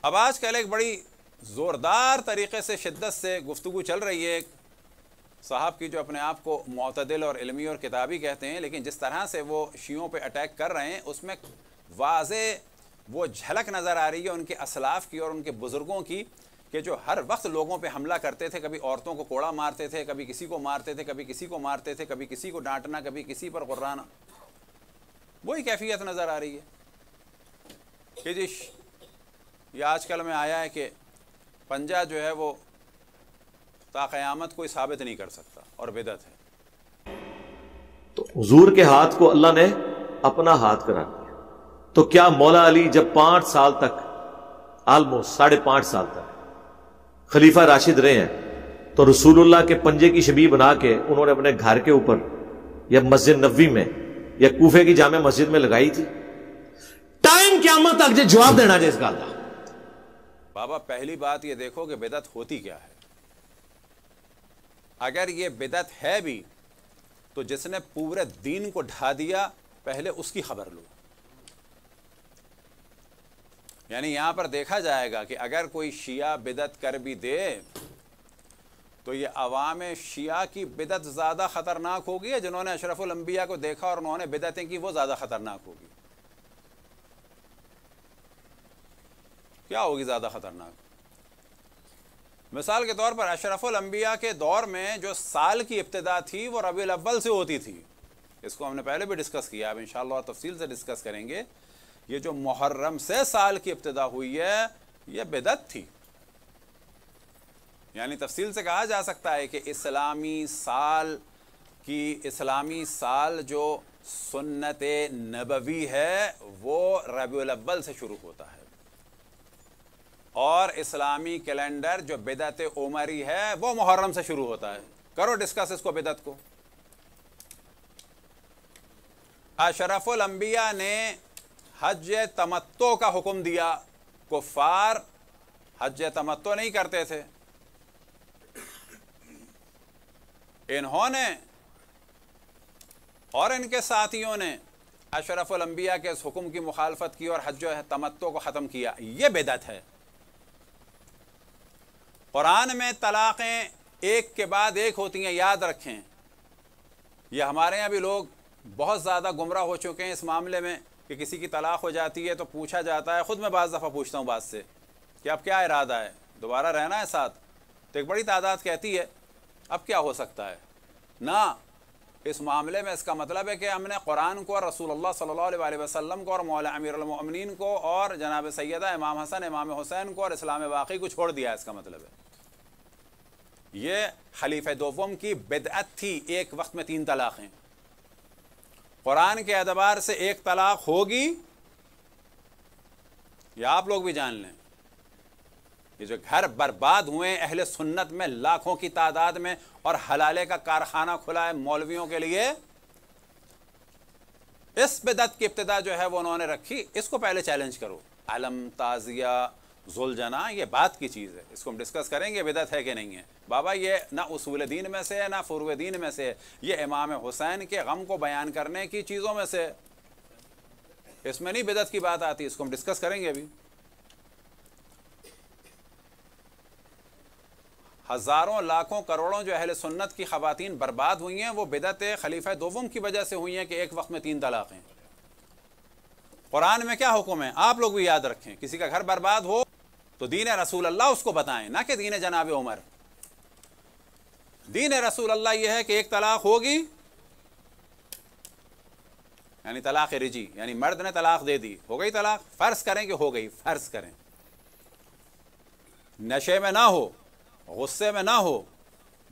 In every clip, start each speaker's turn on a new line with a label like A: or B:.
A: अब आजकल एक बड़ी ज़ोरदार तरीक़े से शिद्दत से गुफ्तगू चल रही है साहब की, जो अपने आप को मुअतदिल और इल्मी और किताबी कहते हैं, लेकिन जिस तरह से वो शियों पे अटैक कर रहे हैं उसमें वाज़े वो झलक नज़र आ रही है उनके असलाफ़ की और उनके बुज़ुर्गों की, कि जो हर वक्त लोगों पे हमला करते थे, कभी औरतों को कोड़ा मारते थे, कभी किसी को मारते थे, कभी किसी को मारते थे, कभी किसी को डांटना, कभी किसी पर गुर्राना, वही कैफियत नज़र आ रही है कि जी ये आजकल में आया है कि पंजा जो है वो ता क़यामत कोई साबित नहीं कर सकता और बिदअत है।
B: तो हुजूर के हाथ को अल्लाह ने अपना हाथ करा दिया। तो क्या मौला अली जब 5 साल तक, ऑलमोस्ट 5.5 साल तक खलीफा राशिद रहे हैं, तो रसूलुल्लाह के पंजे की शबीह बना के उन्होंने अपने घर के ऊपर या मस्जिद नबवी में या कूफे की जामे मस्जिद में लगाई थी? टाइम क़यामत तक जो जवाब देना जिस गल का।
A: बाबा पहली बात ये देखो कि बिदअत होती क्या है। अगर ये बिदअत है भी तो जिसने पूरे दीन को ढा दिया पहले उसकी खबर लो। यानी यहां पर देखा जाएगा कि अगर कोई शिया बिदअत कर भी दे तो ये अवाम शिया की बिदअत ज़्यादा ख़तरनाक होगी, या जिन्होंने अशरफुल अंबिया को देखा और उन्होंने बिदअतें की वो ज़्यादा ख़तरनाक होगी? क्या होगी ज़्यादा ख़तरनाक? मिसाल के तौर पर अशरफुल अंबिया के दौर में जो साल की इब्तिदा थी वो रबीउल अव्वल से होती थी। इसको हमने पहले भी डिस्कस किया, अब इंशाअल्लाह तफसील से डिस्कस करेंगे। ये जो मुहर्रम से साल की इब्तिदा हुई है ये बिदअत थी। यानी तफसील से कहा जा सकता है कि इस्लामी साल जो सुन्नत नबवी है वो रबीउल अव्वल से शुरू होता है, और इस्लामी कैलेंडर जो बिदअत उमरी है वो मुहर्रम से शुरू होता है। करो डिस्कस इसको, बिदअत को। अशरफुल अंबिया ने हज तमत्तो का हुक्म दिया। कुफ्फार हज तमत्तो नहीं करते थे, इन्होंने और इनके साथियों ने अशरफुल अंबिया के इस हुक्म की मुखालफत की और हज तमत्तो को ख़त्म किया। ये बिदअत है। कुरान में तलाक़ें एक के बाद एक होती हैं, याद रखें। ये हमारे यहाँ भी लोग बहुत ज़्यादा गुमराह हो चुके हैं इस मामले में कि किसी की तलाक़ हो जाती है तो पूछा जाता है, ख़ुद मैं बाज़ दफ़ा पूछता हूँ बात से कि अब क्या इरादा है, दोबारा रहना है साथ? तो एक बड़ी तादाद कहती है अब क्या हो सकता है ना। इस मामले में इसका मतलब है कि हमने कुरान को और रसूलुल्लाह सल्लल्लाहु अलैहि वसल्लम को और मौला अमीरुल मोमिनीन को और जनाब सैयदा इमाम हसन इमाम हुसैन को और इस्लाम बाक़ी को छोड़ दिया। इसका मतलब है ये खलीफा दोम की बिदअत थी। एक वक्त में 3 तलाक़ें, कुरान के एतबार से एक तलाक़ होगी, या आप लोग भी जान लें ये जो घर बर्बाद हुए अहले सुन्नत में लाखों की तादाद में, और हलाले का कारखाना खुला है मौलवियों के लिए, इस बिदअत की इब्तिदा जो है वो उन्होंने रखी। इसको पहले चैलेंज करो। अलम ताजिया जुलजना ये बात की चीज़ है, इसको हम डिस्कस करेंगे बिदअत है कि नहीं है। बाबा ये ना उसूल दीन में से है ना फुरूए दीन में से है, ये इमाम हुसैन के गम को बयान करने की चीज़ों में से, इसमें नहीं बिदअत की बात आती। इसको हम डिस्कस करेंगे अभी। हज़ारों लाखों करोड़ों जो अहले सुन्नत की ख़वातीन बर्बाद हुई हैं वो बिदअत खलीफा दोम की वजह से हुई हैं कि एक वक्त में 3 तलाक़ें। कुरान में क्या हुक्म है आप लोग भी याद रखें। किसी का घर बर्बाद हो तो दीन रसूल अल्लाह उसको बताएं, ना कि दीन जनाब उमर। दीन रसूल अल्लाह यह है कि एक तलाक़ होगी, यानी तलाक़ रिजी, यानी मर्द ने तलाक़ दे दी, हो गई तलाक़। फ़र्ज़ करें कि हो गई, फ़र्ज़ करें नशे में ना हो, गुस्से में ना हो,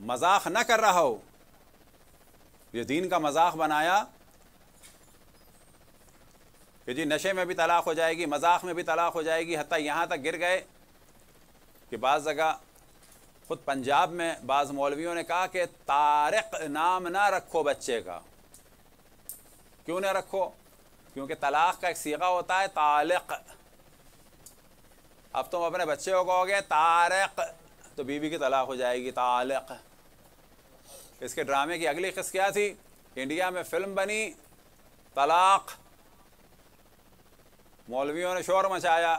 A: मजाक ना कर रहा हो, ये दीन का मजाक बनाया कि जी नशे में भी तलाक़ हो जाएगी, मजाक में भी तलाक़ हो जाएगी। हत्ता यहाँ तक गिर गए कि बाज़ जगह ख़ुद पंजाब में बाज़ मौलवियों ने कहा कि तारिक नाम ना रखो बच्चे का। क्यों ना रखो? क्योंकि तलाक़ का एक सीगा होता है तालिक। अब तुम अपने बच्चे को कहोगे तारिक तो बीवी की तलाक़ हो जाएगी, तालिक। इसके ड्रामे की अगली किस्त क्या थी? इंडिया में फ़िल्म बनी तलाक़, मौलवियों ने शोर मचाया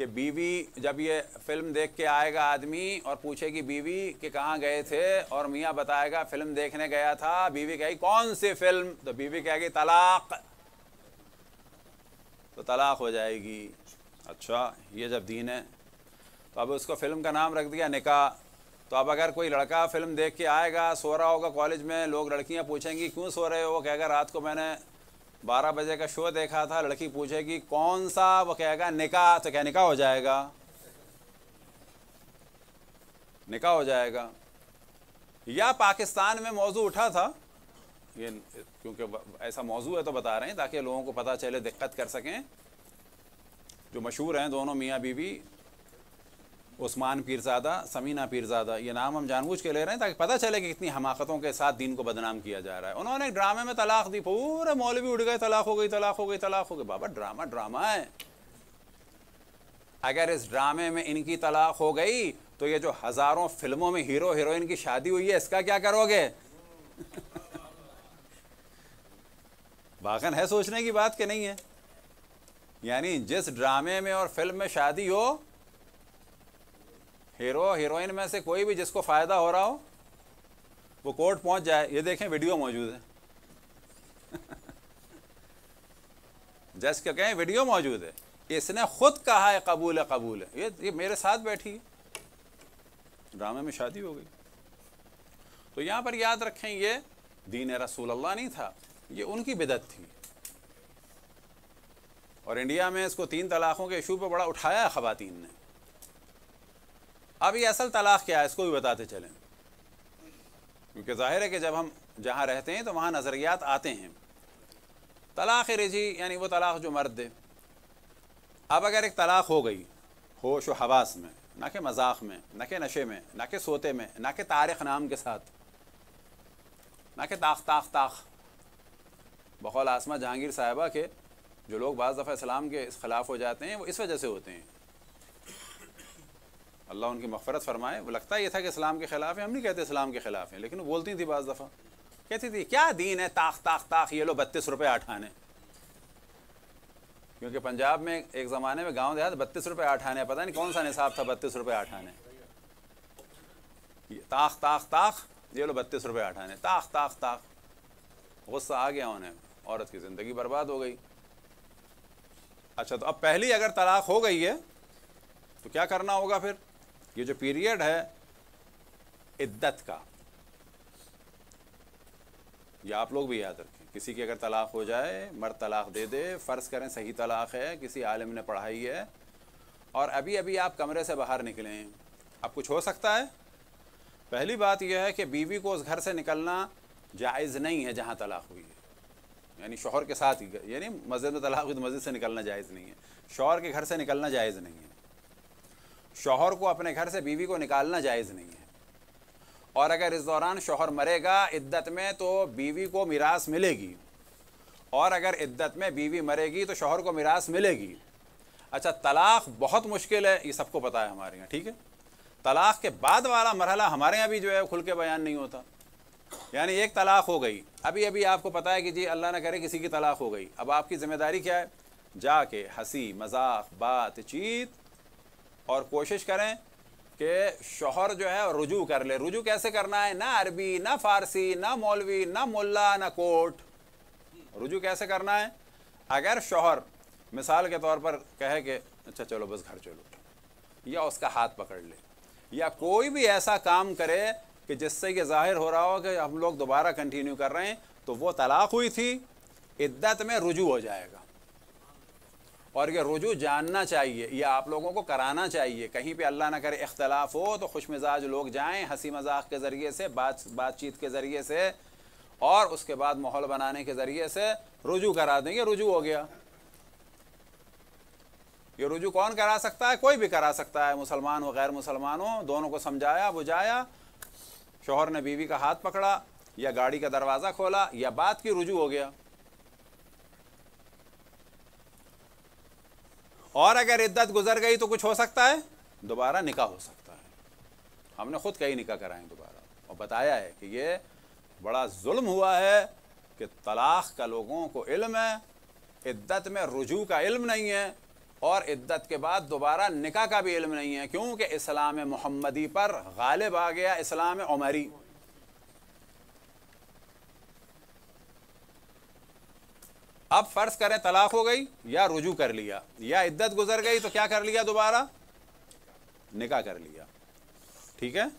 A: कि बीवी, जब ये फिल्म देख के आएगा आदमी और पूछेगी बीवी कि कहाँ गए थे, और मियाँ बताएगा फिल्म देखने गया था, बीवी कहेगी कौन सी फिल्म, तो बीवी कहेगी तलाक, तो तलाक हो जाएगी। अच्छा, ये जब दीन है, तो अब उसको फिल्म का नाम रख दिया निकाह। तो अब अगर कोई लड़का फिल्म देख के आएगा, सो रहा होगा कॉलेज में, लोग लड़कियां पूछेंगी क्यों सो रहे हो, वो कहेगा रात को मैंने 12 बजे का शो देखा था। लड़की पूछेगी कौन सा, वो कहेगा निकाह, तो क्या निकाह हो जाएगा, निकाह हो जाएगा। या पाकिस्तान में मौजू उठा था, ये क्योंकि ऐसा मौजू है तो बता रहे हैं ताकि लोगों को पता चले, दिक्कत कर सकें। जो मशहूर हैं दोनों मियाँ बीवी, उस्मान पीरज़ादा, समीना पीरज़ादा, ये नाम हम जानबूझ के ले रहे हैं ताकि पता चले कि कितनी हमाकतों के साथ दीन को बदनाम किया जा रहा है। उन्होंने एक ड्रामे में तलाक दी, पूरे मौलवी उठ गए, तलाक हो गई, तलाक हो गई, तलाक हो गई। बाबा ड्रामा ड्रामा है। अगर इस ड्रामे में इनकी तलाक हो गई तो ये जो हज़ारों फिल्मों में हीरो हीरोइन की शादी हुई है, इसका क्या करोगे? वाकई है सोचने की बात कि नहीं है? यानी जिस ड्रामे में और फिल्म में शादी हो, हीरो हीरोइन में से कोई भी जिसको फ़ायदा हो रहा हो, वो कोर्ट पहुंच जाए। ये देखें वीडियो मौजूद है। जज के कहें वीडियो मौजूद है, इसने खुद कहा है कबूल है, कबूल है। ये मेरे साथ बैठी है, ड्रामे में शादी हो गई। तो यहाँ पर याद रखें, ये दीन रसूल अल्लाह नहीं था, ये उनकी बिदत थी। और इंडिया में इसको 3 तलाक़ों के इशू पे बड़ा उठाया है ख़वातीन ने। अब ये असल तलाक़ क्या है इसको भी बताते चलें, क्योंकि ज़ाहिर है कि जब हम जहाँ रहते हैं तो वहाँ नज़रियात आते हैं। तलाक़ रिजी यानी वो तलाक़ जो मर्द दे। अब अगर एक तलाक़ हो गई होश व हवास में, ना कि मजाक में, ना कि नशे में, ना कि सोते में, ना कि तारिक नाम के साथ, ना कि ताख ताख ताख, बकौल आसमा जहांगीर साहिबा के जो लोग बाज़ दफ़ा इस्लाम के इस ख़िलाफ़ हो जाते हैं वो इस वजह से होते हैं। अल्लाह उनकी मग़फ़रत फ़रमाए। वो लगता ये था कि इस्लाम के ख़िलाफ़ है, हम नहीं कहते इस्लाम के ख़िलाफ़ हैं, लेकिन वो बोलती थी बाज़ दफ़ा, कहती थी क्या दीन है, ताख ताख ताख, ये लो 32 रुपये 8 आने। क्योंकि पंजाब में एक ज़माने में गांव देहात 32 रुपये 8 आने, पता नहीं कौन सा निसाब था 32 रुपये 8 आने। ताख ताख ताख, ये लो 32 रुपये 8 आने, ताख ताख ताख। गुस्सा आ गया उन्हें, औरत की ज़िंदगी बर्बाद हो गई। अच्छा, तो अब पहली अगर तलाक हो गई है तो क्या करना होगा फिर? ये जो पीरियड है इद्दत का, ये आप लोग भी याद रखें। किसी की अगर तलाक हो जाए, मर्द तलाक दे दे, फ़र्ज़ करें सही तलाक है, किसी आलिम ने पढ़ाई है, और अभी अभी आप कमरे से बाहर निकलें, अब कुछ हो सकता है। पहली बात यह है कि बीवी को उस घर से निकलना जायज़ नहीं है जहाँ तलाक हुई है, यानी शौहर के साथ ही, यानी मस्जिद में तलाक हुई तो मस्जिद से निकलना जायज़ नहीं है, शौहर के घर से निकलना जायज़ नहीं है, शौहर को अपने घर से बीवी को निकालना जायज़ नहीं है। और अगर इस दौरान शौहर मरेगा इद्दत में तो बीवी को मिरास मिलेगी, और अगर इद्दत में बीवी मरेगी तो शौहर को मिरास मिलेगी। अच्छा, तलाक बहुत मुश्किल है, ये सबको पता है हमारे यहाँ, ठीक है। तलाक के बाद वाला मरहला हमारे यहाँ भी जो है खुल के बयान नहीं होता। यानी एक तलाक हो गई, अभी अभी आपको पता है कि जी अल्लाह न करे किसी की तलाक हो गई, अब आपकी ज़िम्मेदारी क्या है? जाके हंसी मजाक बातचीत और कोशिश करें कि शौहर जो है रुजू कर ले। रुजू कैसे करना है? ना अरबी, ना फ़ारसी, ना मौलवी, ना मुल्ला, ना कोर्ट। रुजू कैसे करना है? अगर शौहर मिसाल के तौर पर कहे कि अच्छा चलो बस घर चलो, या उसका हाथ पकड़ ले, या कोई भी ऐसा काम करे कि जिससे ये ज़ाहिर हो रहा हो कि हम लोग दोबारा कंटिन्यू कर रहे हैं, तो वो तलाक हुई थी, इद्दत में रुजू हो जाएगा। और ये रुजू जानना चाहिए, ये आप लोगों को कराना चाहिए। कहीं पे अल्लाह ना करे इख्तलाफ हो तो खुश मिजाज लोग जाएं, हंसी मजाक के ज़रिए से, बातचीत के ज़रिए से, और उसके बाद माहौल बनाने के ज़रिए से रुजू करा देंगे। रुजू हो गया। ये रुजू कौन करा सकता है? कोई भी करा सकता है, मुसलमान हो गैर मुसलमान हो, दोनों को समझाया बुझाया, शौहर ने बीवी का हाथ पकड़ा या गाड़ी का दरवाज़ा खोला या बात की, रुजू हो गया। और अगर इद्दत गुजर गई तो कुछ हो सकता है, दोबारा निकाह हो सकता है। हमने खुद कई निकाह कराए दोबारा, और बताया है कि ये बड़ा जुल्म हुआ है कि तलाक का लोगों को इल्म है, इद्दत में रुजू का इल्म नहीं है, और इद्दत के बाद दोबारा निकाह का भी इल्म नहीं है। क्यों कि इस्लाम मोहम्मदी पर गालिब आ गया इस्लाम उमरी। अब फर्ज करें तलाक हो गई या रुजू कर लिया या इद्दत गुजर गई, तो क्या कर लिया, दोबारा निकाह कर लिया। ठीक है,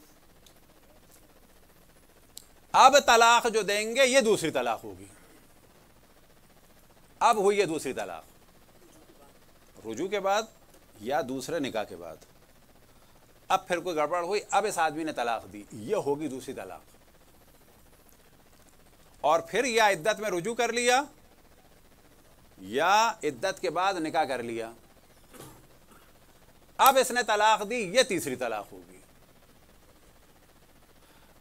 A: अब तलाक जो देंगे ये दूसरी तलाक होगी। अब हुई है दूसरी तलाक, रुजू के बाद या दूसरे निकाह के बाद। अब फिर कोई गड़बड़ हुई, अब इस आदमी ने तलाक दी, ये होगी दूसरी तलाक। और फिर या इद्दत में रुजू कर लिया या इद्दत के बाद निकाह कर लिया, अब इसने तलाक दी, ये तीसरी तलाक होगी।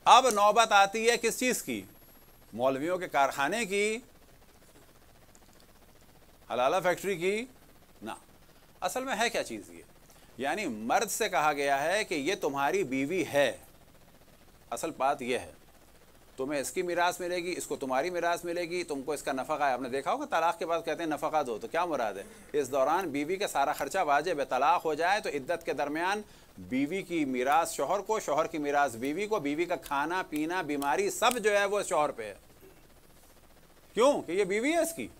A: अब नौबत आती है किस चीज की, मौलवियों के कारखाने की, हलाला फैक्ट्री की ना। असल में है क्या चीज ये, यानी मर्द से कहा गया है कि ये तुम्हारी बीवी है। असल बात ये है, तुम्हें इसकी मिरास मिलेगी, इसको तुम्हारी मिरास मिलेगी, तुमको इसका नफका है। आपने देखा होगा तलाक के बाद कहते हैं नफका दो, तो क्या मुराद है, इस दौरान बीवी का सारा खर्चा वाजिब है। तलाक हो जाए तो इद्दत के दरमियान बीवी की मिरास शौहर को, शौहर की मिरास बीवी को, बीवी का खाना पीना बीमारी सब जो है वो शौहर पे है। क्यों कि ये बीवी है इसकी।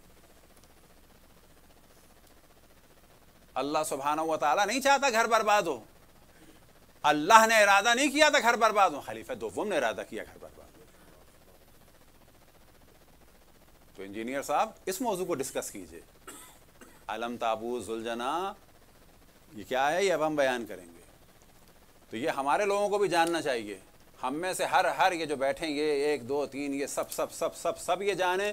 A: अल्लाह सुब्हानहू व तआला नहीं चाहता घर बर्बाद हो, अल्लाह ने इरादा नहीं किया था घर बर्बाद हो, खलीफा दोम ने इरादा किया घर बर्बाद हो। तो इंजीनियर साहब इस मौजू को डिस्कस कीजिए। अलम ताबू जुलजना ये क्या है, ये अब हम बयान करेंगे। तो ये हमारे लोगों को भी जानना चाहिए, हम में से हर ये जो बैठेंगे 1 2 3 ये सब सब सब सब सब ये जाने,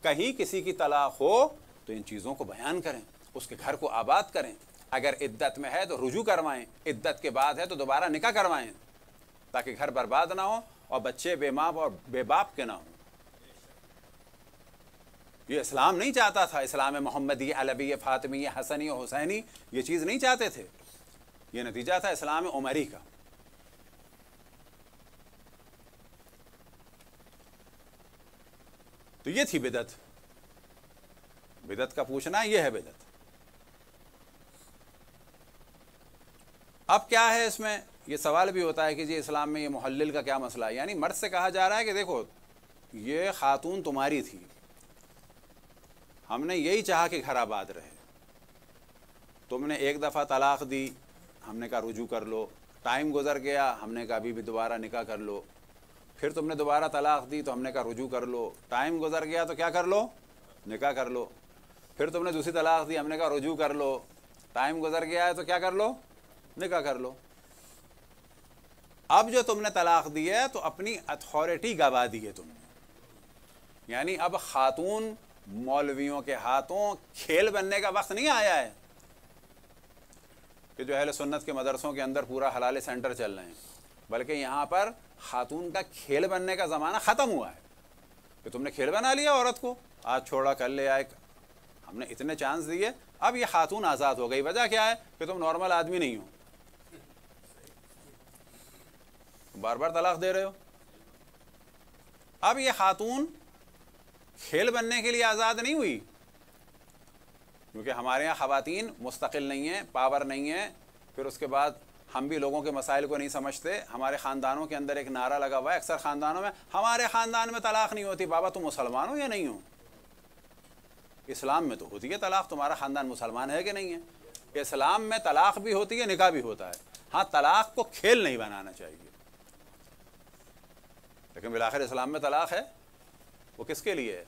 A: कहीं किसी की तलाक हो तो इन चीज़ों को बयान करें, उसके घर को आबाद करें। अगर इद्दत में है तो रुजू करवाएं, इद्दत के बाद है तो दोबारा निकाह करवाएं, ताकि घर बर्बाद ना हो और बच्चे बेमाँ और बेबाप के ना हो। ये इस्लाम नहीं चाहता था, इस्लाम मोहम्मदी अलवी फातिमी हसनी हुसैनी ये चीज़ नहीं चाहते थे, ये नतीजा था इस्लाम उमरी का। तो ये थी बिदत, बिदत का पूछना ये है बिदत। अब क्या है इसमें, ये सवाल भी होता है कि जी इस्लाम में ये मुहल्लिल का क्या मसला है। यानी मर्द से कहा जा रहा है कि देखो ये खातून तुम्हारी थी, हमने यही चाहा कि घर आबाद रहे, तुमने एक दफ़ा तलाक दी, हमने कहा रुजू कर लो, टाइम गुजर गया, हमने कहा अभी भी दोबारा निकाह कर लो, फिर तुमने दोबारा तलाक दी तो हमने कहा रुजू कर लो, टाइम गुजर गया तो क्या कर लो, निकाह कर लो, फिर तुमने दूसरी तलाक दी, हमने कहा रुजू कर लो, टाइम गुजर गया है तो क्या कर लो, निकाह कर लो। अब जो तुमने तलाक दी है तो अपनी अथॉरिटी गवा दी है तुमने, यानी अब खातून मौलवियों के हाथों खेल बनने का वक्त नहीं आया है कि जो अहले सुन्नत के मदरसों के अंदर पूरा हलाल सेंटर चल रहे हैं, बल्कि यहाँ पर खातून का खेल बनने का ज़माना ख़त्म हुआ है कि तुमने खेल बना लिया औरत को, आज छोड़ा कल ले आए, हमने इतने चांस दिए, अब ये खातून आज़ाद हो गई। वजह क्या है कि तुम नॉर्मल आदमी नहीं हो, बार बार तलाक दे रहे हो। अब ये खातून खेल बनने के लिए आज़ाद नहीं हुई, क्योंकि हमारे यहाँ ख़वातीन मुस्तकिल नहीं है, पावर नहीं है। फिर उसके बाद हम भी लोगों के मसाइल को नहीं समझते। हमारे ख़ानदानों के अंदर एक नारा लगा हुआ है अक्सर ख़ानदानों में, हमारे ख़ानदान में तलाक नहीं होती। बाबा तुम मुसलमान हो या नहीं हो? इस्लाम में तो होती है तलाक, तुम्हारा ख़ानदान मुसलमान है कि नहीं है? इस्लाम में तलाक भी होती है, निकाह भी होता है। हाँ, तलाक को खेल नहीं बनाना चाहिए, लेकिन बिलाखिर इस्लाम में तलाक है, वो किसके लिए है?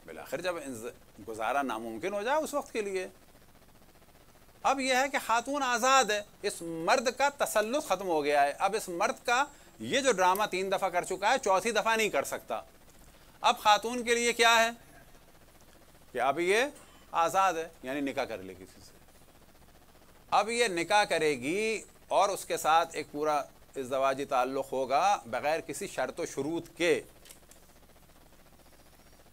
A: बिलाखिर जब गुजारा नामुमकिन हो जाए उस वक्त के लिए। अब यह है कि खातून आज़ाद है, इस मर्द का तसल्लुत ख़त्म हो गया है। अब इस मर्द का ये जो ड्रामा 3 दफ़ा कर चुका है, 4थी दफ़ा नहीं कर सकता। अब खातून के लिए क्या है कि अब ये आज़ाद है, यानी निकाह कर ले किसी से। अब ये निकाह करेगी और उसके साथ एक पूरा इज़्दवाजी ताल्लुक़ होगा बग़ैर किसी शर्त व शुरूत के।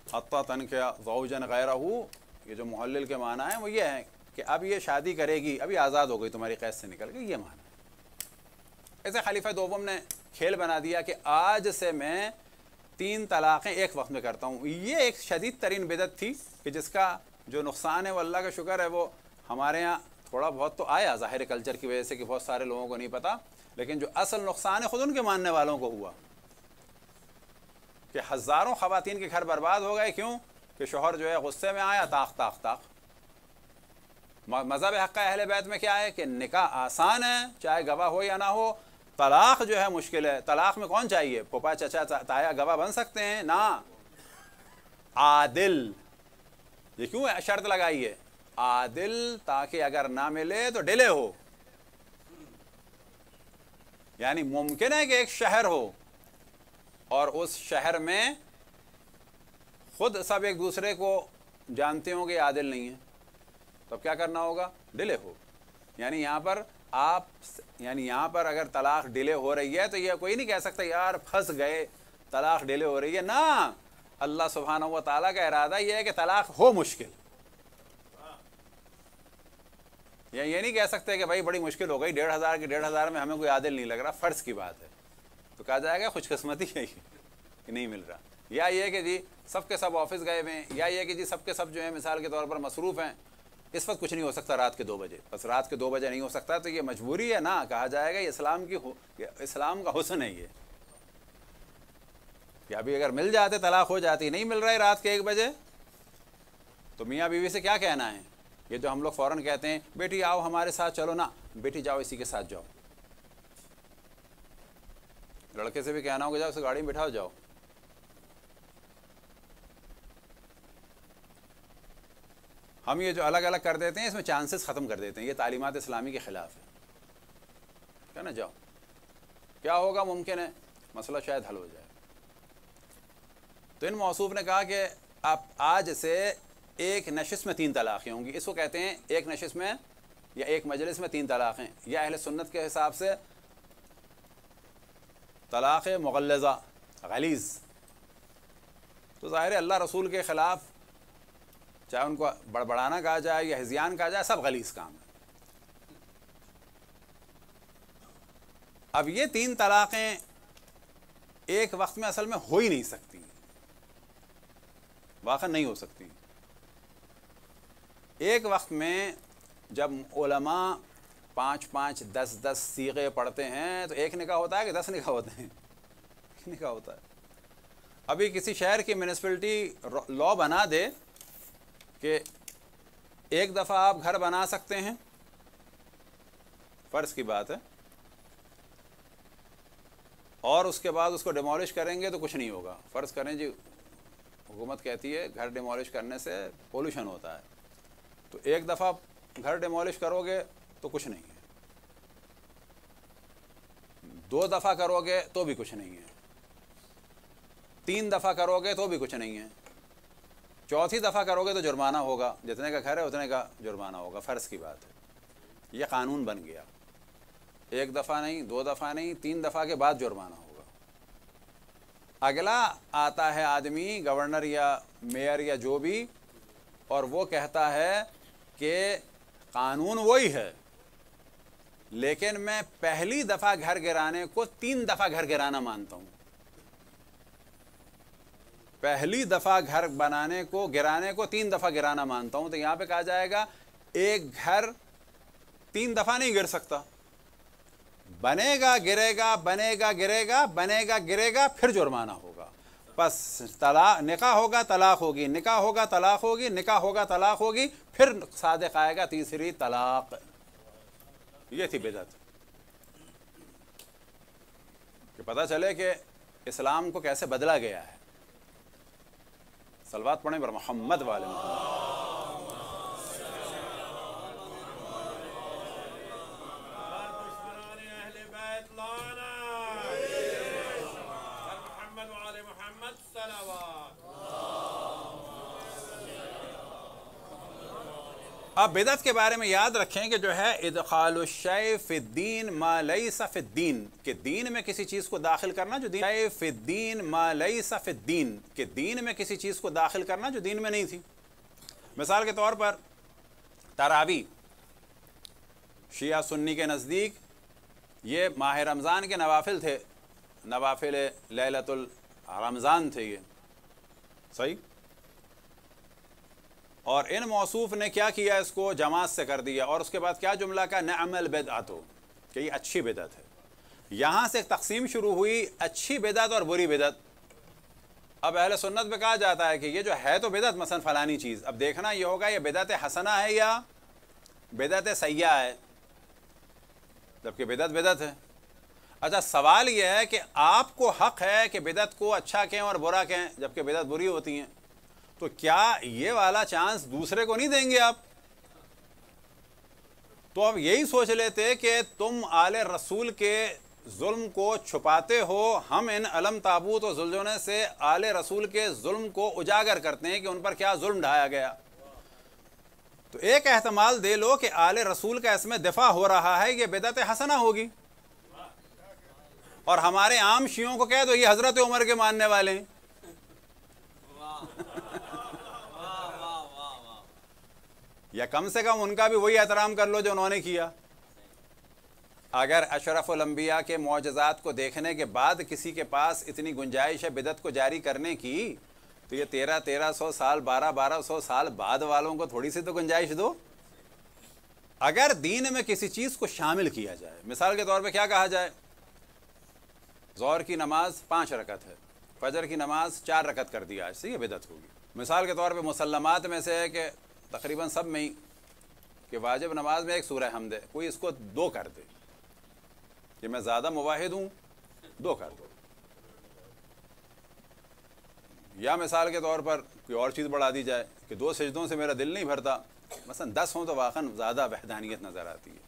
A: हत्ता तनकिह ज़ौजन गैरहू, ये जो मुहल्लिल के माना है वो ये है कि अब ये शादी करेगी, अभी आज़ाद हो गई, तुम्हारी कैद से निकल गई, ये माना है। ऐसे खलीफा दोम ने खेल बना दिया कि आज से मैं 3 तलाक़ें एक वक्त में करता हूँ। ये एक शदीद तरीन बिदत थी कि जिसका जो नुकसान है वो अल्लाह का शुक्र है वो हमारे यहाँ थोड़ा बहुत तो आया ज़ाहिर कल्चर की वजह से कि बहुत सारे लोगों को नहीं पता, लेकिन जो असल नुकसान है ख़ुद उनके मानने वालों को हुआ कि हज़ारों ख़वातीन के घर बर्बाद हो गए। क्यों? कि शोहर जो है गुस्से में आया, ताक ताक ताक। मज़हब हक़ अहले बैत में क्या है कि निकाह आसान है, चाहे गवाह हो या ना हो। तलाक़ जो है मुश्किल है। तलाक़ में कौन चाहिए? फूफा चचा ताया गवाह बन सकते हैं ना, आदिल। ये क्यों शर्त लगाई है? आदिल, ताकि अगर ना मिले तो डिले हो। यानी मुमकिन है कि एक शहर हो और उस शहर में खुद सब एक दूसरे को जानते हों कि आदिल नहीं है, तब क्या करना होगा? डिले हो। यानी यहाँ पर अगर तलाक डिले हो रही है तो ये कोई नहीं कह सकता यार फंस गए, तलाक डिले हो रही है ना। अल्लाह सुब्हानहू व तआला का इरादा ये है कि तलाक हो मुश्किल। ये नहीं कह सकते कि भाई बड़ी मुश्किल हो गई, 1500 की 1500 में हमें कोई आदिल नहीं लग रहा, फ़र्ज़ की बात है, तो कहा जाएगा खुशकिस्मती है कि नहीं मिल रहा। या ये कि जी सबके सब ऑफिस गए हुए हैं, या ये कि जी सबके सब जो है मिसाल के तौर पर मसरूफ़ हैं, इस वक्त कुछ नहीं हो सकता रात के 2 बजे, बस रात के 2 बजे नहीं हो सकता तो ये मजबूरी है ना। कहा जाएगा ये इस्लाम का हुस्न है ये कि अभी अगर मिल जाते तलाक हो जाती, नहीं मिल रहा है रात के 1 बजे, तो मियाँ बीवी से क्या कहना है? ये जो हम लोग फ़ौरन कहते हैं बेटी आओ हमारे साथ चलो ना, बेटी जाओ इसी के साथ जाओ। लड़के से भी कहना होगा जाओ उसे गाड़ी में बिठाओ जाओ। हम ये जो अलग अलग कर देते हैं इसमें चांसेस ख़त्म कर देते हैं, ये तालीमात इस्लामी के ख़िलाफ़ है। क्या ना जाओ, क्या होगा? मुमकिन है मसला शायद हल हो जाए। तो इन मौसूफ़ ने कहा कि आप आज से एक नशिस्त में 3 तलाक़ें होंगी। इसको कहते हैं एक नशिस्त में या एक मजलिस में 3 तलाक़ें, या अहले सुन्नत के हिसाब से तलाक़ मुग़ल्लज़ा गलीज़। तो ज़ाहिर है अल्लाह रसूल के ख़िलाफ़, चाहे उनको बड़बड़ाना कहा जाए या हिज़यान कहा जाए, सब गलीज़ काम है। अब ये 3 तलाक़ें एक वक्त में असल में हो ही नहीं सकती, वाक़ई नहीं हो सकती। एक वक्त में जब उलमा 5-5, 10-10 सीगे पढ़ते हैं तो एक निकाह होता है कि 10 निकाह होते हैं? एक निकाह होता है। अभी किसी शहर की म्यूनिसिपलिटी लॉ बना दे कि एक दफ़ा आप घर बना सकते हैं, फ़र्ज़ की बात है, और उसके बाद उसको डिमोलिश करेंगे तो कुछ नहीं होगा। फ़र्ज़ करें जी हुकूमत कहती है घर डिमोलिश करने से पोल्यूशन होता है, तो एक दफ़ा घर डिमोलिश करोगे तो कुछ नहीं है, 2 दफ़ा करोगे तो भी कुछ नहीं है, 3 दफ़ा करोगे तो भी कुछ नहीं है, 4थी दफ़ा करोगे तो जुर्माना होगा। जितने का घर है उतने का जुर्माना होगा। फ़र्ज़ की बात है, यह कानून बन गया। 1 दफ़ा नहीं, 2 दफ़ा नहीं, 3 दफ़ा के बाद जुर्माना होगा। अगला आता है आदमी, गवर्नर या मेयर या जो भी, और वो कहता है कि कानून वही है, लेकिन मैं पहली दफ़ा घर गिराने को 3 दफ़ा घर गिराना मानता हूँ। पहली दफ़ा घर बनाने को गिराने को 3 दफ़ा गिराना मानता हूँ। तो यहाँ पे कहा जाएगा एक घर 3 दफ़ा नहीं गिर सकता, बनेगा गिरेगा, बनेगा गिरेगा, बनेगा गिरेगा, फिर जुर्माना होगा। बस निकाह होगा तलाक होगी, निकाह होगा तलाक होगी, निकाह होगा तलाक होगी, फिर सादिक आएगा तीसरी तलाक। ये थी बिदअत, कि पता चले कि इस्लाम को कैसे बदला गया है। सलवात पढ़ें पर मोहम्मद वाले मोहम्मद। अब बिदअत के बारे में याद रखें कि जो है इदखालुश शै फिद्दीन मा लैसा फिद्दीन, के दीन में किसी चीज़ को दाखिल करना जो दीन, फिद्दीन मा लैसा फिद्दीन, के दीन में किसी चीज़ को दाखिल करना जो दीन में नहीं थी। मिसाल के तौर पर तरावी शिया सुन्नी के नज़दीक ये माह रमज़ान के नवाफिल थे, नवाफिल लैलतुल रमज़ान थे ये, सही। और इन मौसूफ ने क्या किया, इसको जमात से कर दिया। और उसके बाद क्या जुमला का, नअमल बिदअतु, कि ये अच्छी बिदअत है। यहाँ से एक तकसीम शुरू हुई, अच्छी बिदअत और बुरी बिदअत। अब अहले सुन्नत में कहा जाता है कि ये जो है तो बिदअत, मसलन फलानी चीज़, अब देखना ये होगा ये बिदअत हसना है या बिदअत सय्या है, जबकि बिदअत बिदअत है। अच्छा, सवाल यह है कि आपको हक है कि बिदअत को अच्छा कहें और बुरा कहें, जबकि बिदअत बुरी होती हैं, तो क्या ये वाला चांस दूसरे को नहीं देंगे आप? तो अब यही सोच लेते कि तुम आले रसूल के जुल्म को छुपाते हो, हम इन अलम ताबूत और जुल्जोने से आले रसूल के जुल्म को उजागर करते हैं कि उन पर क्या जुल्म ढाया गया। तो एक एहतमाल दे लो कि आले रसूल का इसमें दिफा हो रहा है, ये बिदअत हसना होगी, और हमारे आम शियों को कह दो ये हजरत उमर के मानने वाले हैं। या कम से कम उनका भी वही एहतराम कर लो जो उन्होंने किया। अगर अशरफुल अंबिया के मौजज़ात को देखने के बाद किसी के पास इतनी गुंजाइश है बिदअत को जारी करने की, तो ये 1300 साल 1200 साल बाद वालों को थोड़ी सी तो गुंजाइश दो। अगर दीन में किसी चीज़ को शामिल किया जाए, मिसाल के तौर पे क्या कहा जाए, ज़ोहर की नमाज 5 रकत है, फजर की नमाज 4 रकत कर दिया, आज से ये बिदअत होगी। मिसाल के तौर पे मुसल्लमात में से है कि तकरीबन सब में ही कि वाजिब नमाज में एक सूरह हमद है, कोई इसको 2 कर दे कि मैं ज़्यादा मुवाहिद हूँ, 2 कर दो। या मिसाल के तौर पर कोई और चीज़ बढ़ा दी जाए कि 2 सजदों से मेरा दिल नहीं भरता, मसलन 10 हों तो वाक़न ज़्यादा वहदानियत नज़र आती है।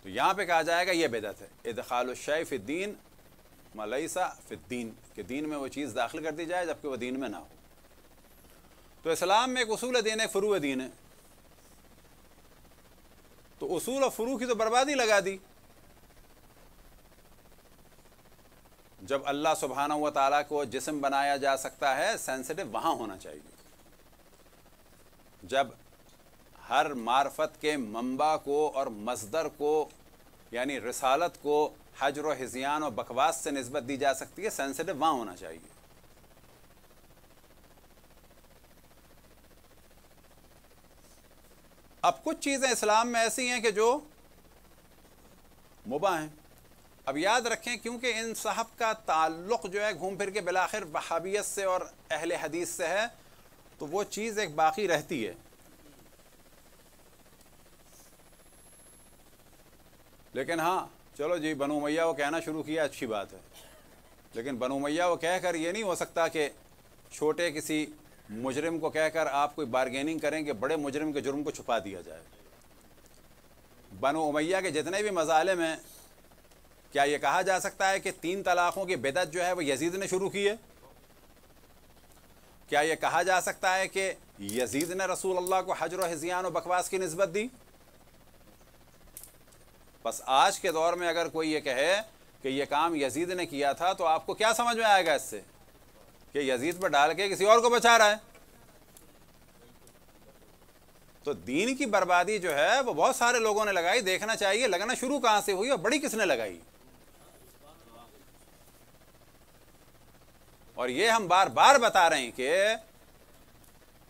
A: तो यहाँ पे कहा जाएगा ये बिदअत है, इदखालुश शै फिद्दीन मा लैसा फिद्दीन, कि दीन में वो चीज़ दाखिल कर दी जाए जबकि वो दीन में ना हो। तो इस्लाम में एक उसूल दीन है, फ़ुरू दीन है। तो उसूल और फ़ुरू की तो बर्बादी लगा दी। जब अल्लाह सुब्हानहू व तआला को जिस्म बनाया जा सकता है, सेंसिटिव वहाँ होना चाहिए। जब हर मार्फत के मंबा को और मस्दर को यानी रिसालत को हजर व हिज़यान और बकवास से निस्बत दी जा सकती है, सेंसिटिव वहाँ होना चाहिए। अब कुछ चीज़ें इस्लाम में ऐसी हैं कि जो मुबाह हैं। अब याद रखें, क्योंकि इन साहब का ताल्लुक़ जो है घूम फिर के बिलाखिर वहाबियत से और अहले हदीस से है, तो वो चीज़ एक बाकी रहती है। लेकिन हाँ चलो जी, बनु उमैया वो कहना शुरू किया, अच्छी बात है, लेकिन बनु उमैया वो कहकर ये नहीं हो सकता कि छोटे किसी मुजरिम को कहकर आप कोई बारगेनिंग करें कि बड़े मुजरिम के जुर्म को छुपा दिया जाए। बनु उमैया के जितने भी मज़ालिम हैं, क्या ये कहा जा सकता है कि 3 तलाक़ों की बिदअत जो है वो यजीद ने शुरू की है? क्या ये कहा जा सकता है कि यजीद ने रसूल अल्लाह को हजर व हिज़यान और बकवास की निस्बत दी? बस आज के दौर में अगर कोई ये कहे कि ये काम यजीद ने किया था, तो आपको क्या समझ में आएगा इससे कि यजीद पर डाल के किसी और को बचा रहा है? तो दीन की बर्बादी जो है वो बहुत सारे लोगों ने लगाई। देखना चाहिए लगना शुरू कहां से हुई और बड़ी किसने लगाई। और ये हम बार बार बता रहे हैं कि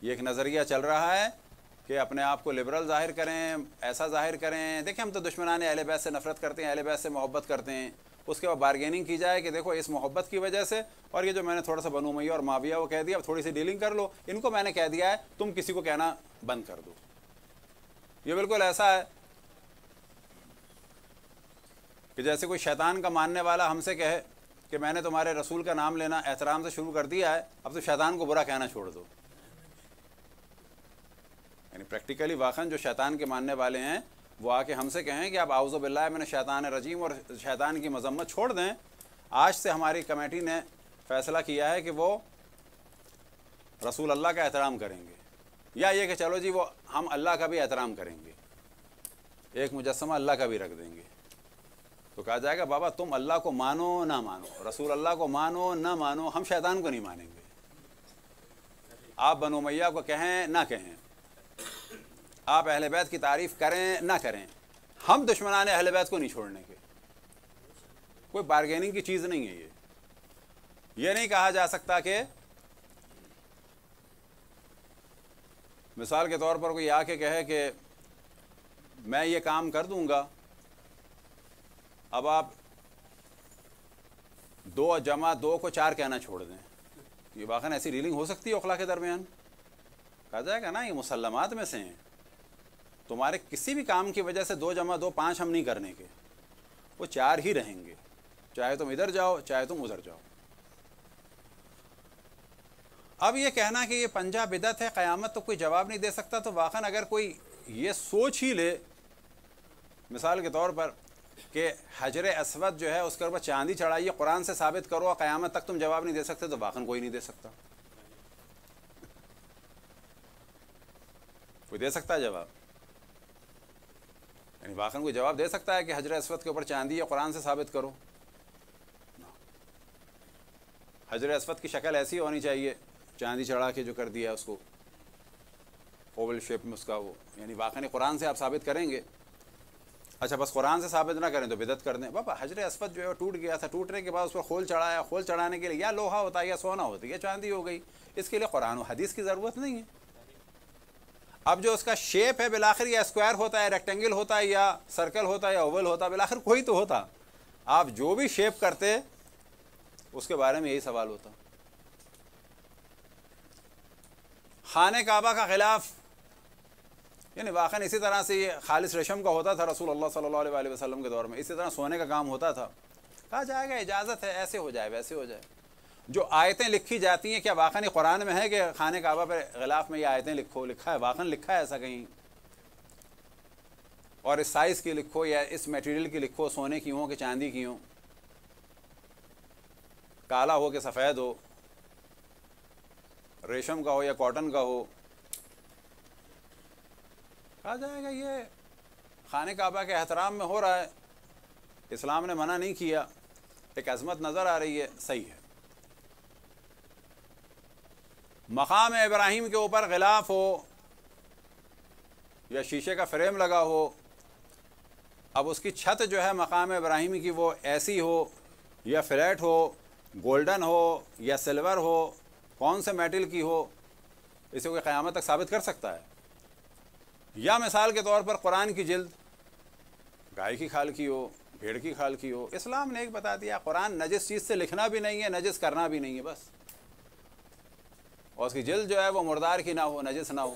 A: ये एक नज़रिया चल रहा है कि अपने आप को लिबरल जाहिर करें, ऐसा जाहिर करें। देखिए, हम तो दुश्मनाने अहले बैत से नफरत करते हैं, अहले बैत से मोहब्बत करते हैं। उसके बाद बारगेनिंग की जाए कि देखो इस मोहब्बत की वजह से, और ये जो मैंने थोड़ा सा बनु उमैया और माविया वो कह दिया, अब थोड़ी सी डीलिंग कर लो, इनको मैंने कह दिया है, तुम किसी को कहना बंद कर दो। ये बिल्कुल ऐसा है कि जैसे कोई शैतान का मानने वाला हमसे कहे कि मैंने तुम्हारे रसूल का नाम लेना एहतराम से शुरू कर दिया है, अब तो शैतान को बुरा कहना छोड़ दो। यानी प्रैक्टिकली वाक़न जो शैतान के मानने वाले हैं वो आके हमसे कहें कि आप आऊज़ु बिल्लाहि मिनश शैतानिर रजीम और शैतान की मज़म्मत छोड़ दें। आज से हमारी कमेटी ने फ़ैसला किया है कि वो रसूल अल्लाह का एहतराम करेंगे, या ये कि चलो जी वो हम अल्लाह का भी एहतराम करेंगे, एक मुजस्समा अल्लाह का भी रख देंगे। तो कहा जाएगा बाबा तुम अल्लाह को मानो ना मानो, रसूल अल्लाह को मानो ना मानो, हम शैतान को नहीं मानेंगे। आप बनु उमैया को कहें ना कहें, आप अहले बैत की तारीफ़ करें ना करें, हम दुश्मनाने अहले बैत को नहीं छोड़ने के। कोई बारगेनिंग की चीज़ नहीं है ये नहीं कहा जा सकता कि मिसाल के तौर पर कोई आके कहे कि मैं ये काम कर दूंगा, अब आप 2 जमा 2 को 4 कहना छोड़ दें, ये वाकई ऐसी डीलिंग हो सकती है अखलाक के दरमियान? कहा जाएगा ना, ये मुसल्लमात में से हैं, तुम्हारे किसी भी काम की वजह से 2 जमा 2 5 हम नहीं करने के, वो 4 ही रहेंगे, चाहे तुम इधर जाओ चाहे तुम उधर जाओ। अब ये कहना कि ये पंजा बिदअत है, क़यामत तो कोई जवाब नहीं दे सकता, तो वाकई अगर कोई ये सोच ही ले मिसाल के तौर पर कि हजर अस्वद जो है उसके ऊपर चांदी चढ़ाइए, कुरान से साबित करो और क़यामत तक तुम जवाब नहीं दे सकते, तो वाकई कोई नहीं दे सकता। कोई दे सकता है जवाब? यानी वाकई कोई जवाब दे सकता है कि हजर अस्वद के ऊपर चांदी है, कुरान से साबित करो? हजर अस्वद की शक्ल ऐसी होनी चाहिए, चांदी चढ़ा के जो कर दिया उसको ओवल शेप में उसका वो, यानी वाकई कुरान से आप साबित करेंगे? अच्छा, बस कुरान से साबित ना करें तो बिदअत कर दें। बाबा हजर अस्वद जो है वो टूट गया था, टूटने के बाद उस पर खोल चढ़ाया, खोल चढ़ाने के लिए या लोहा होता है या सोना होती है, चांदी हो गई, इसके लिए कुरान और हदीस की ज़रूरत नहीं है। अब जो उसका शेप है बिलाखिर या स्क्वायर होता है, रेक्टेंगल होता है या सर्कल होता है या ओवल होता है, बिलाखिर कोई तो होता, आप जो भी शेप करते उसके बारे में यही सवाल होता। खाने काबा का खिलाफ, यानी वाकई इसी तरह से ये खालिस रेशम का होता था रसूलुल्लाह सल्लल्लाहु अलैहि वसल्लम के दौर में, इसी तरह सोने का काम होता था। कहा जाएगा इजाज़त है, ऐसे हो जाए वैसे हो जाए। जो आयतें लिखी जाती हैं, क्या वाकई कुरान में है कि खाने काबा पर गिलाफ में ये आयतें लिखो? लिखा है, वाकई लिखा है ऐसा कहीं? और इस साइज़ की लिखो या इस मटेरियल की लिखो, सोने की हो कि चांदी की हो, काला हो कि सफ़ेद हो, रेशम का हो या कॉटन का हो। कहा जाएगा ये खाने काबा के एहतराम में हो रहा है, इस्लाम ने मना नहीं किया, एक अज़मत नज़र आ रही है, सही है। मकाम इब्राहिम के ऊपर गिलाफ हो या शीशे का फ्रेम लगा हो, अब उसकी छत जो है मकाम इब्राहिम की वो ऐसी हो या फ्लैट हो, गोल्डन हो या सिल्वर हो, कौन से मेटल की हो, इसे कोई क़यामत तक साबित कर सकता है? या मिसाल के तौर पर कुरान की जिल्द गाय की खाल की हो, भेड़ की खाल की हो, इस्लाम ने एक बता दिया, कुरान नजिस चीज़ से लिखना भी नहीं है, नजिस करना भी नहीं है बस। और उसकी जिल्द जो है वो मुर्दार की ना हो, नजिस ना हो,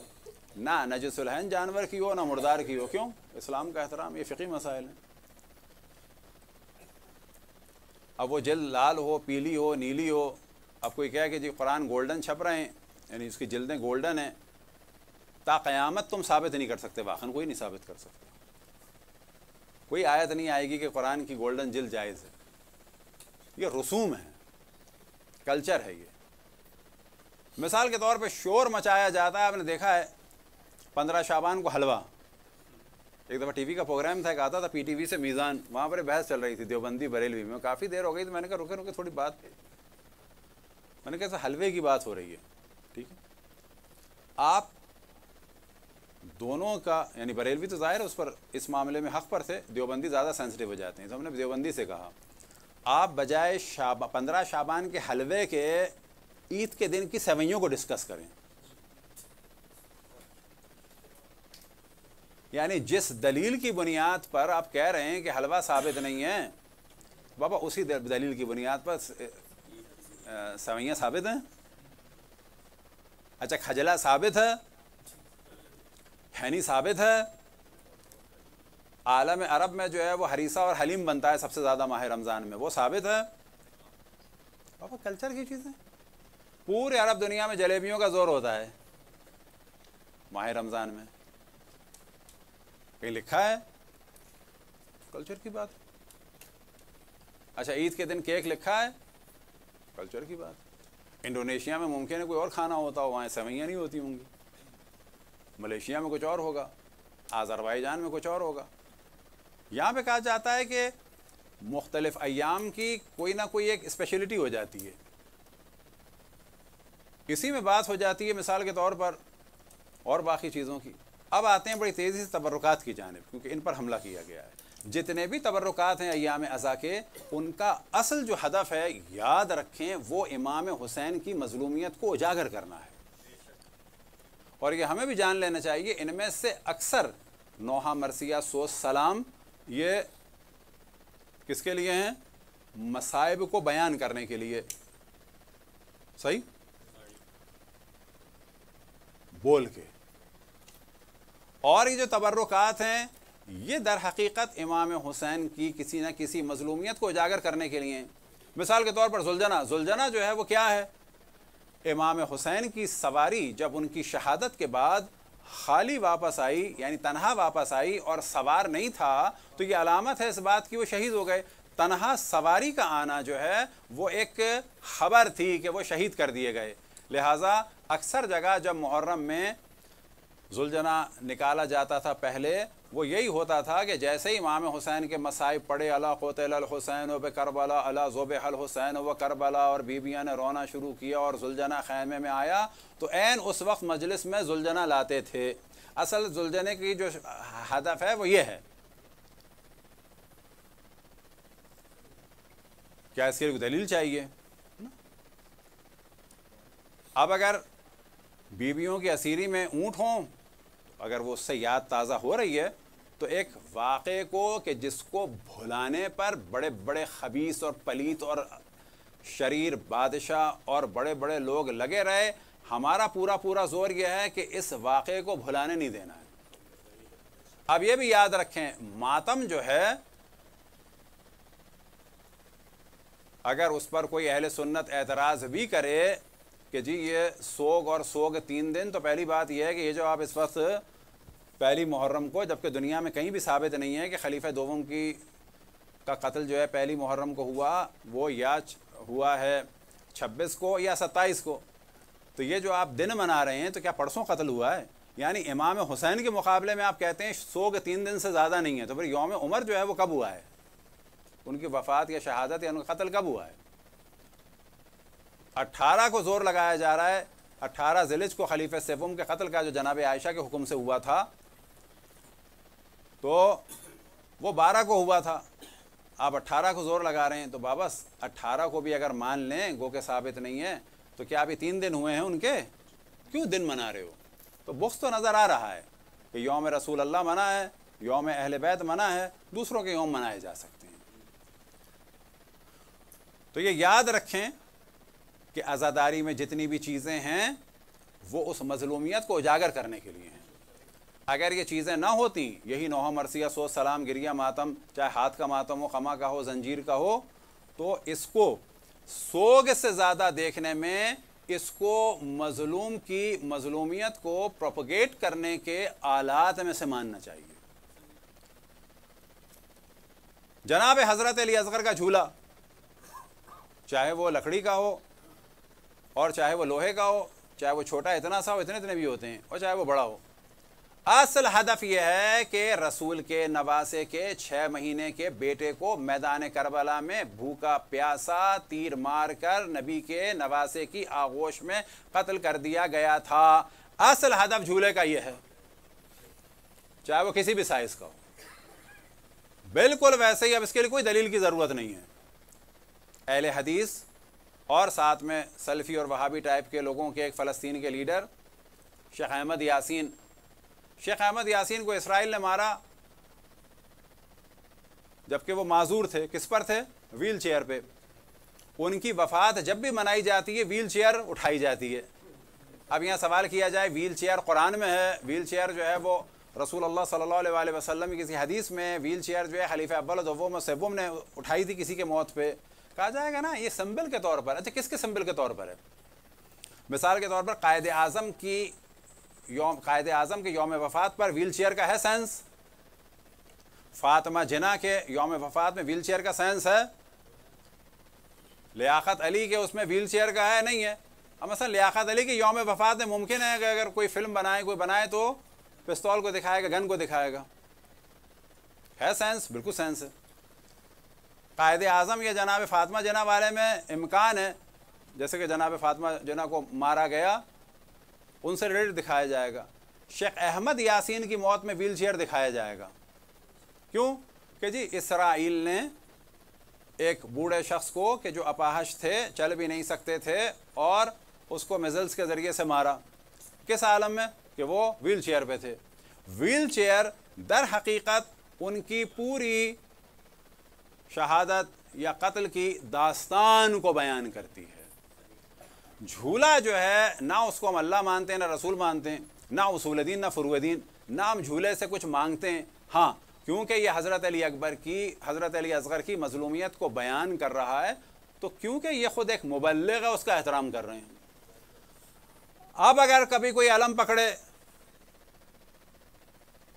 A: ना नजिसुलहन जानवर की हो ना मुर्दार की हो। क्यों? इस्लाम का एहतराम, ये फ़िक़ी मसाइल हैं। अब वो जिल्द लाल हो, पीली हो, नीली हो, अब कोई कहे कि जी कुरान गोल्डन छप रहे हैं, यानी उसकी जिल्दें गोल्डन हैं, ता क़यामत तुम साबित नहीं कर सकते, वाकई कोई नहीं साबित कर सकता। कोई आयत नहीं आएगी कि कुरान की गोल्डन जिल्द जायज़ है। ये रसूम है, कल्चर है। ये मिसाल के तौर पे शोर मचाया जाता है, आपने देखा है 15 शाबान को हलवा, एक दफ़ा टीवी का प्रोग्राम था, आता था PTV से मीज़ान, वहाँ पर बहस चल रही थी देवबंदी बरेलवी में, काफ़ी देर हो गई, तो मैंने कहा रुके रुके थोड़ी बात, मैंने कहा हलवे की बात हो रही है, ठीक है, आप दोनों का, यानी बरेलवी तो ज़ाहिर है उस पर इस मामले में हक़ पर थे, देवबंदी ज़्यादा सेंसिटिव हो जाते हैं, तो हमने देवबंदी से कहा आप बजाय 15 शाबान के हलवे के ईद के दिन की सेवइयों को डिस्कस करें। यानी जिस दलील की बुनियाद पर आप कह रहे हैं कि हलवा साबित नहीं है, बाबा उसी दलील की बुनियाद पर सेवइयाँ साबित हैं। अच्छा, खजला साबित है नहीं साबित है। आलम अरब में जो है वो हरीसा और हलीम बनता है सबसे ज़्यादा माह रमज़ान में, वो साबित है। बाबा कल्चर की चीज़ें, पूरे अरब दुनिया में जलेबियों का ज़ोर होता है माह रमज़ान में, कहीं लिखा है? कल्चर की बात। अच्छा, ईद के दिन केक लिखा है? कल्चर की बात। इंडोनेशिया में मुमकिन है कोई और खाना होता हो, वहाँ सेवइयाँ नहीं होती होंगी, मलेशिया में कुछ और होगा, अज़रबैजान में कुछ और होगा। यहाँ पे कहा जाता है कि मुख्तलिफ अय्याम की कोई ना कोई एक स्पेशलिटी हो जाती है, इसी में बात हो जाती है मिसाल के तौर पर, और बाकी चीज़ों की। अब आते हैं बड़ी तेज़ी से तबर्रुकात की जानिब, क्योंकि इन पर हमला किया गया है। जितने भी तबर्रुकात हैं अय्याम अज़ा के, उनका असल जो हदफ है, याद रखें, वो इमाम हुसैन की मज़लूमियत को उजागर करना है। और ये हमें भी जान लेना चाहिए, इनमें से अक्सर नोहा, मरसिया, सोस, सलाम ये किसके लिए हैं? मसाइब को बयान करने के लिए। सही बोल के। और ये जो तबर्रुकात हैं ये दर हकीकत इमाम हुसैन की किसी न किसी मजलूमियत को उजागर करने के लिए हैं। मिसाल के तौर पर जुलझना जो है वो क्या है? इमाम हुसैन की सवारी जब उनकी शहादत के बाद खाली वापस आई, यानी तनहा वापस आई और सवार नहीं था, तो ये अलामत है इस बात की वो शहीद हो गए। तनहा सवारी का आना जो है वो एक खबर थी कि वो शहीद कर दिए गए। लिहाजा अक्सर जगह जब मुहर्रम में जुलझना निकाला जाता था पहले, वो यही होता था कि जैसे ही इमाम हुसैन के मसाइब पड़े, अला क़ुतिल अल हुसैन व करबला, अला ज़ुबिह अल हुसैन व करबला, और बीबियाँ ने रोना शुरू किया और जुलझना खैमे में आया, तो ऐन उस वक्त मजलिस में जुलझना लाते थे। असल जुलझने की जो हदफ है वो ये है। क्या इसके लिए दलील चाहिए? अब अगर बीबियों की असीरी में ऊँट हों, अगर वो उससे याद ताज़ा हो रही है, तो एक वाक़े को कि जिसको भुलाने पर बड़े बड़े खबीस और पलीत और शरीर बादशाह और बड़े बड़े लोग लगे रहे, हमारा पूरा जोर यह है कि इस वाक़े को भुलाने नहीं देना है। अब ये भी याद रखें, मातम जो है अगर उस पर कोई अहले सुन्नत एतराज़ भी करे कि जी ये सोग और सोग 3 दिन, तो पहली बात यह है कि ये जो आप इस वक्त पहली मुहर्रम को, जबकि दुनिया में कहीं भी साबित नहीं है कि खलीफा दोम का कत्ल जो है पहली मुहर्रम को हुआ, वो या हुआ है 26 को या 27 को, तो ये जो आप दिन मना रहे हैं तो क्या परसों कत्ल हुआ है? यानी इमाम हुसैन के मुकाबले में आप कहते हैं सोग 3 दिन से ज़्यादा नहीं है, तो फिर यौम उमर जो है वो कब हुआ है? उनकी वफ़ात या शहादत या उनका कत्ल कब हुआ है? 18 को जोर लगाया जा रहा है। 18 ज़िलहिज को खलीफा सेवम के कत्ल का जो जनाब आयशा के हुक्म से हुआ था, तो वो 12 को हुआ था। आप 18 को जोर लगा रहे हैं, तो वापस 18 को भी अगर मान लें गो के साबित नहीं है, तो क्या अभी 3 दिन हुए हैं उनके? क्यों दिन मना रहे हो? तो बुग़्ज़ तो नज़र आ रहा है कि यौम रसूल अल्लाह मना है, यौम अहले बैत मना है, दूसरों के यौम मनाए जा सकते हैं। तो ये याद रखें कि आज़ादारी में जितनी भी चीज़ें हैं वो उस मज़लूमियत को उजागर करने के लिए हैं। अगर ये चीज़ें ना होती, यही नोहा, मरसिया, सोस, सलाम, गिरिया, मातम, चाहे हाथ का मातम हो, खमा का हो, जंजीर का हो, तो इसको सोग से ज़्यादा देखने में इसको मज़लूम की मज़लूमियत को प्रोपगेट करने के आलात में से मानना चाहिए। जनाब हज़रत अली असगर का झूला, चाहे वो लकड़ी का हो और चाहे वो लोहे का हो, चाहे वो छोटा इतना सा हो, इतने इतने भी होते हैं, और चाहे वो बड़ा हो, असल हदफ यह है कि रसूल के नवासे के 6 महीने के बेटे को मैदान करबला में भूखा प्यासा तीर मार कर नबी के नवासे की आगोश में कत्ल कर दिया गया था। असल हदफ झूले का यह है, चाहे वो किसी भी साइज का हो। बिल्कुल वैसे ही, अब इसके लिए कोई दलील की ज़रूरत नहीं है। अहले हदीस और साथ में सल्फ़ी और वहाबी टाइप के लोगों के एक फ़लस्तीन के लीडर शेख अहमद यासीन को इसराइल ने मारा, जबकि वो माजूर थे। किस पर थे? व्हील चेयर पे। उनकी वफ़ात जब भी मनाई जाती है व्हील चेयर उठाई जाती है। अब यहाँ सवाल किया जाए, व्हील चेयर कुरान में है, व्हील चेयर जो है वो रसूलुल्लाह सल्लल्लाहु अलैहि वसल्लम की किसी हदीस में व्हील चेयर जो है खलीफा अव्वल दोम सेवम ने उठाई थी किसी के मौत पे। कहा जाएगा ना ये सिंबल के तौर पर। अच्छा, किसके सिंबल के तौर पर है? मिसाल के तौर पर कायदे आज़म के यौम वफ़ात पर व्हील चेयर का है सेंस? फातिमा जिना के यौम वफ़ात में व्हील चेयर का सेंस है? लियाकत अली के उसमें व्हील चेयर का है? नहीं है। अब मसलन लियाकत अली के यौम वफ़ात में मुमकिन है कि अगर कोई फिल्म कोई बनाए तो पिस्तौल को दिखाएगा, गन को दिखाएगा। है सेंस? बिल्कुल सेंस है। कायदे आज़म या जनाब फातिमा जिना वाले में इम्कान है, जैसे कि जनाब फातिमा जिना को मारा गया, उनसे रिलेटेड दिखाया जाएगा। शेख अहमद यासीन की मौत में व्हील चेयर दिखाया जाएगा। क्यों? कि जी इसराइल ने एक बूढ़े शख्स को कि जो अपाहश थे, चल भी नहीं सकते थे, और उसको मिज़ल्स के ज़रिए से मारा। किस आलम में? कि वो व्हील चेयर पे थे। व्हील चेयर दर हकीकत उनकी पूरी शहादत या कत्ल की दास्तान को बयान करती है। झूला जो है ना उसको हम अल्लाह मानते हैं, ना रसूल मानते हैं, ना उसूलदीन ना फुरुद्दीन, ना हम झूले से कुछ मांगते हैं। हाँ, क्योंकि ये हज़रत अली अकबर की, हज़रत अली असगर की मजलूमियत को बयान कर रहा है, तो क्योंकि ये खुद एक मुबल्लिग है उसका एहतराम कर रहे हैं। अब अगर कभी कोई अलम पकड़े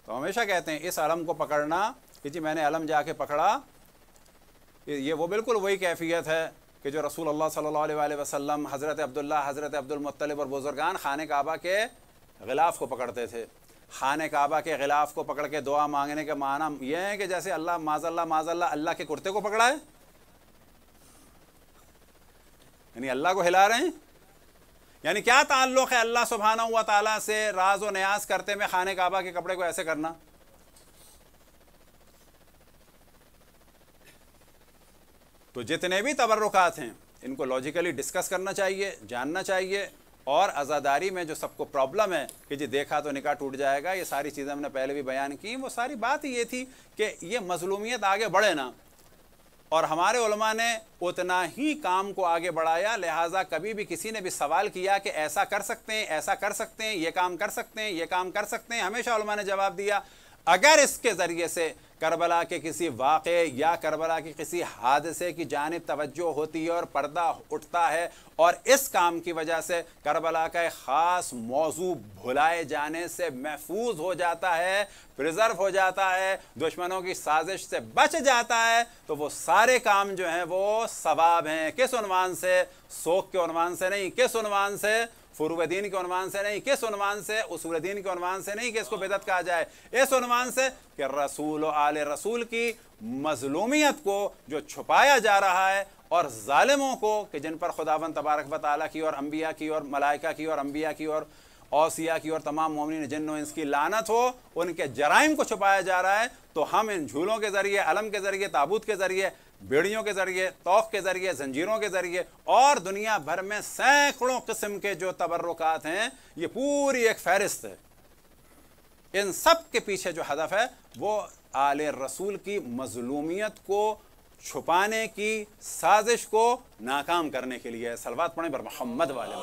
A: तो हमेशा कहते हैं इस अलम को पकड़ना कि जी मैंने अलम जाके पकड़ा, ये वो बिल्कुल वही कैफियत है कि जो रसूल अल्लाह सल्लल्लाहु अलैहि वसल्लम, हज़रत अब्दुल्ला, हज़रत अब्दुल मुत्तलिब और बुजुर्गान खाने काबा के गिलाफ को पकड़ते थे। खाने काबा के गिलाफ को पकड़ के दुआ मांगने के माना यह है कि जैसे अल्लाह माज़ल्ला अल्लाह के कुर्ते को पकड़ा है, यानी अल्लाह को हिला रहे हैं। यानी क्या ताल्लुक़ है अल्लाह सुब्हानहू व तआला से राज व न्याज करते में खाने काबा के कपड़े को ऐसे करना। तो जितने भी तबर्रुकात हैं इनको लॉजिकली डिस्कस करना चाहिए, जानना चाहिए। और अज़ादारी में जो सबको प्रॉब्लम है कि जी देखा तो निकाह टूट जाएगा, ये सारी चीज़ें हमने पहले भी बयान की। वो सारी बात ये थी कि ये मज़लूमियत आगे बढ़े ना, और हमारे उलमा ने उतना ही काम को आगे बढ़ाया। लिहाजा कभी भी किसी ने भी सवाल किया कि ऐसा कर सकते हैं, ऐसा कर सकते हैं, ये काम कर सकते हैं, ये काम कर सकते हैं, हमेशा उलमा ने जवाब दिया अगर इसके ज़रिए से करबला के किसी वाक़े या करबला के किसी हादसे की जानिब तवज्जो होती है और पर्दा उठता है, और इस काम की वजह से करबला का एक ख़ास मौजू भुलाए जाने से महफूज हो जाता है, प्रिजर्व हो जाता है, दुश्मनों की साजिश से बच जाता है, तो वो सारे काम जो हैं वो सवाब हैं। किस उन्वान से? सोख के उन्वान से नहीं, किस उन्वान से? फुरुद्दीन के उन्वान से नहीं, किस उन्वान से? उसूलदीन के उन्वान से नहीं कि इसको बिदअत कहा जाए, इस उन्वान से कि रसूल और आले रसूल की मजलूमियत को जो छुपाया जा रहा है, और जालिमों को कि जिन पर खुदावंद तबारक व तआला की और अंबिया की और मलाइका की और अंबिया की और औसिया की और तमाम मोमिनीन जिन्न व इंस की लानत हो, उनके जराइम को छुपाया जा रहा है। तो हम इन झूलों के ज़रिए, अलम के ज़रिए, ताबूत के ज़रिए, बेड़ियों के ज़रिए, तौक़ के ज़रिए, जंजीरों के ज़रिए और दुनिया भर में सैकड़ों किस्म के जो तबर्रुकात हैं, ये पूरी एक फहरिस्त है। इन सब के पीछे जो हदफ है वो आले रसूल की मजलूमियत को छुपाने की साजिश को नाकाम करने के लिए है। सलवात पढ़ें बर मोहम्मद वाले।